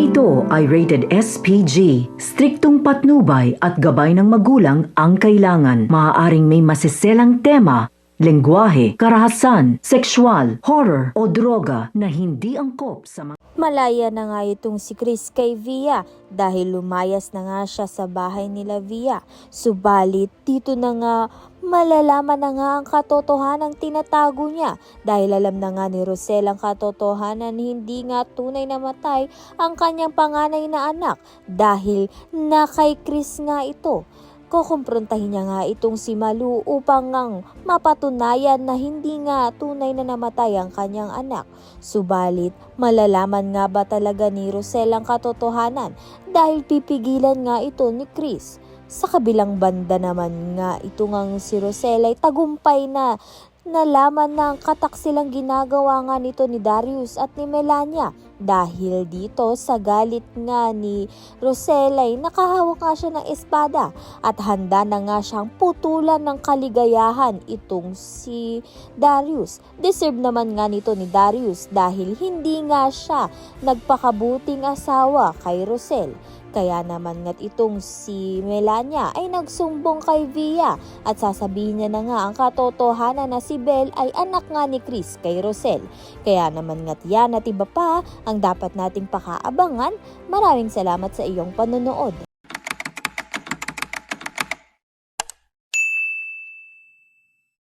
Ito ay rated SPG. Striktong patnubay at gabay ng magulang ang kailangan. Maaaring may masiselang tema, lengguwahe, karahasan, sexual, horror o droga na hindi angkop sa mga... Malaya na nga itong si Chris kay Via dahil lumayas na nga siya sa bahay nila Via. Subalit dito na nga malalaman na nga ang katotohanang tinatago niya dahil alam na nga ni Rosel ang katotohanan, hindi nga tunay na matay ang kanyang panganay na anak dahil na kay Chris nga ito. Kukumprontahin niya nga itong si Malu upang ngang mapatunayan na hindi nga tunay na namatay ang kanyang anak. Subalit, malalaman nga ba talaga ni Rosel ang katotohanan dahil pipigilan nga ito ni Chris. Sa kabilang banda naman nga ito ngang si Rosel ay tagumpay na nalaman na ang kataksilang ginagawa nga nito ni Darius at ni Melania dahil dito sa galit nga ni Rosel ay nakahawak nga siya ng espada at handa na nga siyang putulan ng kaligayahan itong si Darius. Deserve naman nga nito ni Darius dahil hindi nga siya nagpakabuting asawa kay Rosel. Kaya naman nga't itong si Melania ay nagsumbong kay Via at sasabihin niya na nga ang katotohanan na si Belle ay anak nga ni Chris kay Rosel. Kaya naman nga't yan at iba pa ang dapat nating pakaabangan. Maraming salamat sa iyong panonood.